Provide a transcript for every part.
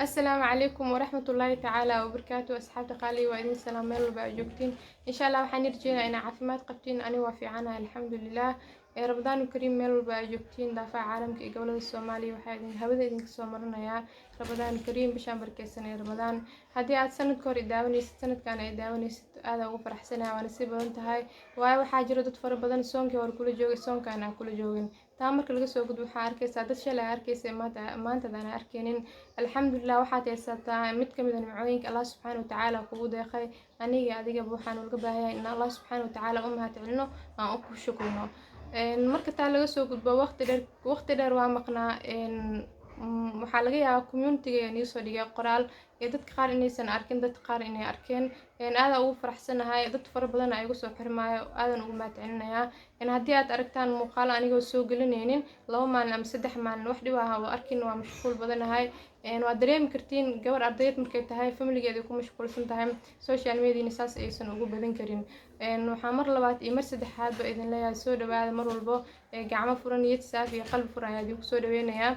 السلام عليكم ورحمة الله تعالى وبركاته أصحابتي قالي وإذن سلام ميل walba joogtiin insha Allah waxaan rajeynayaa inaa caafimaad qabtiin ani waa fiicanahay alxamdulilah Ramadaan kariim meel walba ay joogtiin daafaca caalamka iyo gobolada Soomaaliya waxaa idin hawada idinka soo marinayaa Ramadaan kariim bishaan barkeysan ee Ramadaan haddii aad sanadka hore daawanaysid sanadkan ay daawanaysid aad ugu faraxsanahay waana si badan tahay waayo waxaa jira dad fara badan soonkii hore kula joogay soonkan aan kula joogin taa marka laga soo gudbo waxaa arkaysaa dad shalay arkaysa maanta aan arkaynin alxamdulilah waxaad haysataa mid ka mid ah nimcooyinka Allah subxaanahu wa ta'aala kugu deeqay aniga adiga waxaan uga baahanyahay in Allah subxaanahu wa ta'aala u mahadcelino aan u shukrino marka taa laga soo gudbo waqti dheer waa maqnaa waxaa laga yaabaa community-ga inay soo dhigay qoraal ee dadka qaar inaysan arkin dadka qaar inay arkeen aad ugu faraxsanahay dad fara badan ay ugu soo xirmaayo aadan ugu mahadcelinayaa haddii aad aragtaan muuqaal anigoo soo gelinaynin 2 maalin ama 3 maalin wax dhib ah oo arkin waa mashquul badanahay waa dareemi kartiin gabar ardayad markay tahay family-geeda ku mashquulsan tahay social media saas aysan ugu badan karin waxaa mar labaad iyo mar saddexaad ba idin leeyahay soo dhawaada mar walbo gacmo furan niyad saaf iyo qalbi furan ayaa idinku soo dhaweynayaa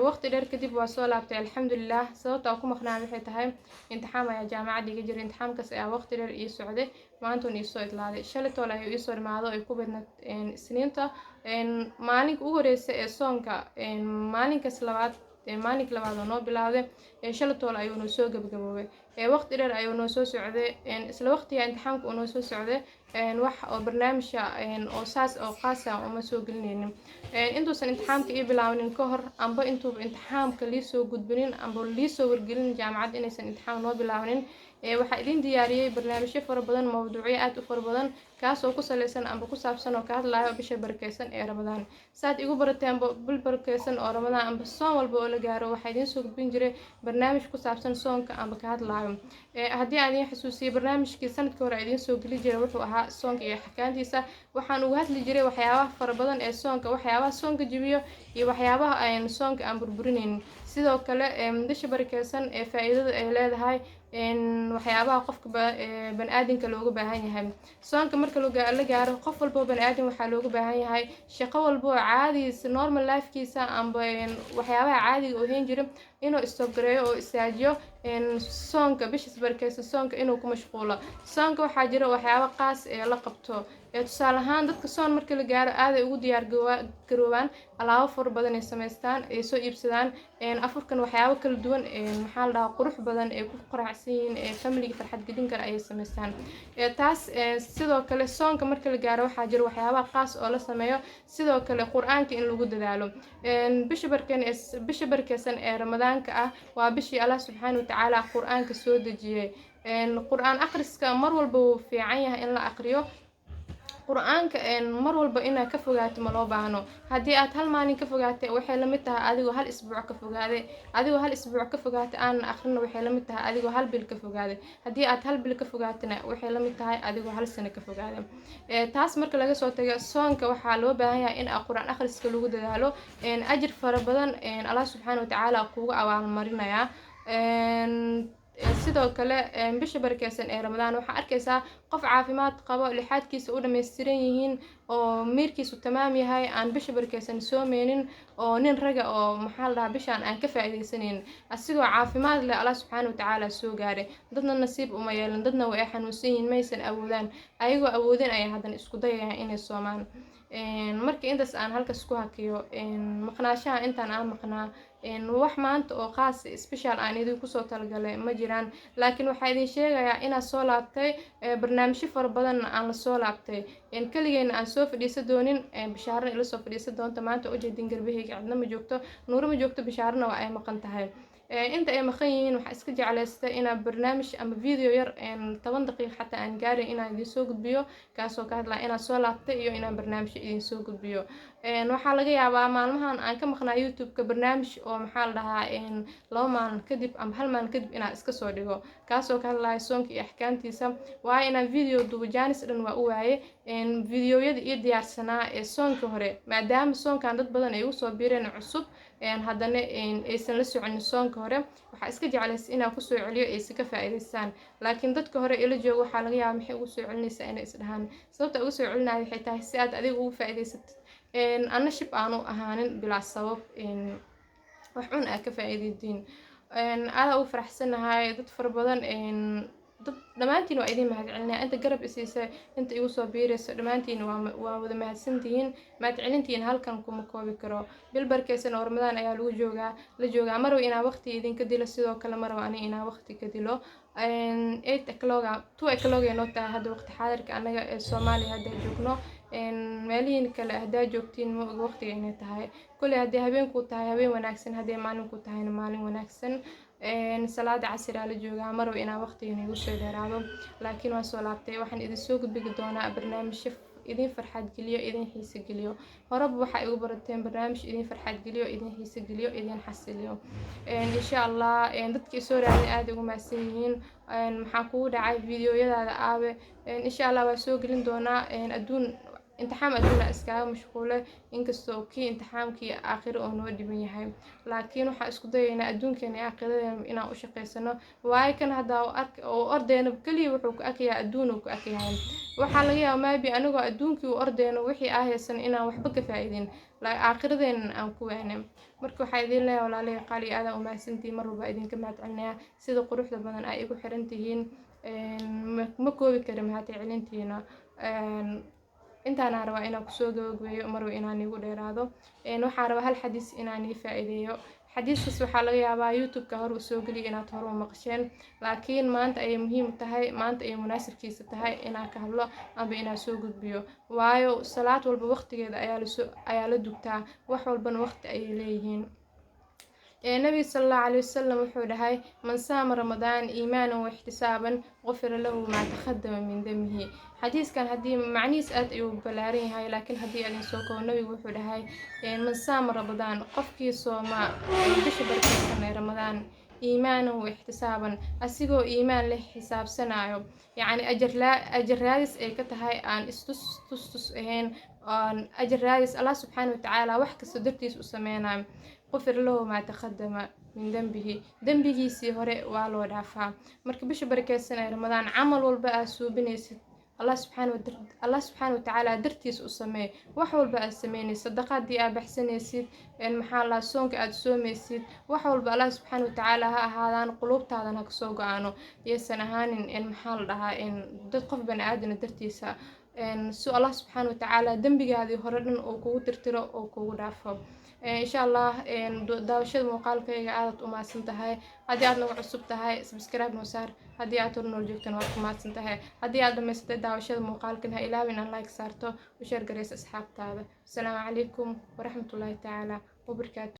waqti dheer kadib waa soo laabtay alxamdulilah sababta aan ku maqnaa waxay tahay imtixaan ayaa jaamacadda iga jiray imtixaankaas ayaa waqti dheer ii socday maanta uu soo idlaaday shalay tool ayuu ii soo dhimaado ay ku badnad isniinta maalinka ugu horeysay ee soonka maalinka labaad oo noo bilaawday shalay tool ayuu noo soo gabagaboobay waqti dheer ayuu noo soo socday isla waqtiga imtixaanka uu noo soo socday wax oo barnaamijka oo saas oo qaas ah uma soo gelinaynin intuusan imtixaanka ii bilaabanin ka hor amba intuuba imtixaanka lii soo gudbinin amba lii soo wargelin jaamacadda inaysan imtixaan noo bilaabanin waxaa idin diyaariyay barnaamijyo fara badan mawduucyo aad u fara badan kaas oo ku saleysan amba ku saabsan oo ka hadlayo bisha barakeysan ee Ramadaan saad igu barateen bil barakeysan oo Ramadaan amba soon walba oo la gaaro waxaa idin soo gudbin jiray barnaamij ku saabsan soonka amba ka hadlayo haddii aan idin xasuusiyo barnaamijkii sanadkii hore idin soo geli jiray wuxuu ahaa soonka iyo xakaantiisa waxaan uga hadli jiray waxyaabaha fara badan ee soonka waxyaabaha soonka jibiyo iyo waxyaabaha aan soonka aan burburinaynin sidoo kale bisha barakeysan ee faa'iidada ay leedahay waxyaabaha qofka bani'aadamka looga baahan yahay soonka marka la gaaro qof walba bani'aadam waxaa looga baahan yahay shaqo walba oo caadiisa normal life-kiisa amba waxyaabaha caadiga oo heen jira inuu stop gareeyo oo istaajiyo soonka bisha barakeysan soonka inuu ku mashquulo soonka waxaa jira waxyaabo qaas ee la qabto tusaale ahaan dadka soon marka la gaaro aad ay ugu diyaar garoobaan alaabo fara badan ay sameystaan ay soo iibsadaan afurkan waxyaabo kala duwan maxaa la dhahaa qurux badan ay ku quracsan yihiin family-ga farxad gelin kara ay sameystaan taas sidoo kale soonka marka la gaaro waxaa jira waxyaabaha qaas oo la sameeyo sidoo kale quraanka in lagu dadaalo bisha barakeysan ee Ramadaanka ah waa bishii Allah subxaanahu wa ta'aala quraanka soo dejiyay quraan akhriska mar walba wuu fiican yahay in la akhriyo quraanka mar walba inaad ka fogaato ma loo baahno haddii aad hal maalin ka fogaatay waxay la mid tahay adigoo hal isbuuc ka fogaaday aan akhrin waxay la mid tahay adigoo hal bil ka fogaaday haddii aad hal bil ka fogaatana waxay la mid tahay adigoo hal sano ka fogaaday taas marka laga soo tago soonka waxaa loo baahan yahay in quraan akhriska lagu dadaalo ajir fara badan Allah subxaanahu wa ta'aala kuugu abaalmarinaya sidoo kale bisha barakeysan ee Ramadaan waxa arkaysaa qof caafimaad qabo lixaadkiisa u dhameystiran yihiin oo miirkiisu tamaam yahay aan bisha barakeysan soomeenin oo nin raga oo maxaa la dhahaa bishaan aan ka faa'iideysanin asigoo caafimaad leh Allah subxaanahu wa ta'aala soo gaaray dadna nasiib uma yeelan dadna way xanuunsan yihiin maysan awoodaan ayagoo awoodin ay hadan isku dayayaan inay soomaan markii intaas aan halkaas ku hakiyo maqnaashaha intaan aan maqnaa wax maanta oo qaas special aan idinku soo talagalay ma jiraan laakiin waxaa idin sheegayaa inaan soo laabtay barnaamijyo fara badan aan la soo laabtay kaligeena aan soo fadhiisan doonin bishaarna ila soo fadhiisan doonta maanta oo jeedin garbahayga cidna ma joogto nuuro ma joogto bishaarna waa ay maqan tahay inta ay maqan yihiin waxa iska jecleystay inaan barnaamij ama video yar 10 daqiiqo xataa aan gaarin inaan idin soo gudbiyo kaasoo ka hadlaa inaan soo laabtay iyo inaan barnaamij idin soo gudbiyo waxaa laga yaabaa maalmahan aan ka maqnaa YouTube-ka barnaamij oo maxaa la dhahaa 2 maalin kadib ama 1 maalin kadib inaan iska soo dhigo kaasoo ka hadlaya soonka iyo axkaamtiisa waayo inaan video duubo jaanis dhan waa u waaye videoyada iyo diyaarsanaa ee soonka hore maadaama soonkan dad badan ay ugu soo biireen cusub haddana aysan la soconin soonka hore waxaa iska jecleysay inaan kusoo celiyo ay si ka faa'iideystaan laakiin dadka hore ila joogo waxaa laga yaabaa maxay ugu soo celinaysaa inay isdhahaan sababta ugu soo celinaya waxay tahay si aad adiga ugu faa'iideysatid anna shib aanu ahaanin bilaa sabab wax cun ka faa'iideydin aada u faraxsanahay dad fara badan dad dhammaantiin waa idin mahadcelinaya inta garab isiisay inta igu soo biirayso dhammaantiin waa wada mahadsantihiin mahadcelintiin halkan kuma koobi karo bil barkeysan oo ramadaan ayaa la joogaa marwa inaa waqti idinka dilo sidoo kale marwa ani inaa waqti ka dilo 8 o'clock 2 o'clock ay noo tahay hadda waqti xaadirka anaga ee Soomaaliya hadda joogno meelihiin kale haddaa joogtiin ma og waqtiga inay tahay kulli haddii habeenku tahay habeen wanaagsan haddii maalinku tahayna maalin wanaagsan salaada casir la joogaa marwa inaa waqtiga igu soo dheeraado laakiin waan soo laabtay waxaan idin soo gudbigi doonaa barnaamij idin farxad geliyo idin xiiso geliyo horaba waxa igu barateen barnaamij idin farxad geliyo idin xiiso geliyo idin xasiliyo insha Allah dadkii soo raadin aad ugu maasan yihiin maxaa kugu dhacay fiidiyoyadaada aabe insha Allah waa soo gelin doonaa adduun imtixaan adduuna iskaga mashquule inkastoo kii imtixaankii aakhir oo noo dhiban yahay laakiin waxa isku dayaynaa adduunkeena iyo aakhiradeena inaan u shaqeysano waayo kan hadda oo ordeyno kaliya wuxuu ku akayaa adduun uu ku akayaa waxa laga yaabaa maybe anigoo adduunkii u ordeyno wixii ahaysan inaan waxba ka faa'iidin aakhiradeena aan ku waanay marka waxa idin leeyahay walaalahay qaali aad u mahadsantihiin mar walba idinka mahadcelinaya sida quruxda badan ay igu xiran tihiin ma koobi karo mahadcelintiina intaan rabaa inaan kusoo gabagabeeyo marwa inaan igu dheeraado waxaan rabaa hal xadiis inaan ii faa'iideeyo xadiiskaas waxaa laga yaabaa youtube-ka hore usoo geliya inaad hore u maqasheen laakiin maanta ayay muhiim tahay maanta ayay munaasibkiisa tahay inaan ka hadlo amba inaan soo gudbiyo waayo salaad walba waqtigeeda ayaa la dugtaa wax walbana waqti ayay leeyihiin النبي صلى الله عليه وسلم وحده من صام رمضان إيمانا واحتسابا غفر له ما تقدم من دمه حديث كان هدي معنيس أيوب بلارين هاي لكن هدي أن يسوقه النبي وحده من صام رمضان قفكي صوما بشبر كسنة رمضان إيمانا واحتسابا أسيقو إيمان له حساب سنايو يعني أجر رادس أي كتهاي أن استس هين أن أجر رادس الله سبحانه وتعالى وحك صدرتيس وسمينا غفر له ما تقدم من ذنبه سي هوري والو دافا marka bisha barakeysan Ramadaan amal walba aad suubinaysid Allah subhanahu wa ta'ala dartiis u sameey wax walba aad sameynaysid sadaqadii aad baxsanaysid maxaa la soonka aad soomaysid wax walba Allah subhanahu wa ta'ala ha ahaadaan qulubtaadana ka soo go'aano yeesan ahaanin maxaa la dhahaa dad qof bani aadana dartiisa سو الله سبحانه وتعالى دنبي هذه هردن أو كو ترترو أو كو دافو إن شاء الله داوشة مقال كي عادة وما سنتهاي هدي عاد نوع سبتهاي سبسكرايب نوسار هدي عاد تورنو الجوكتن وما سنتهاي هدي عاد مست داوشة مقال كنها إلى من لايك سارتو وشير جريس أصحاب تابع السلام عليكم ورحمة الله تعالى وبركاته.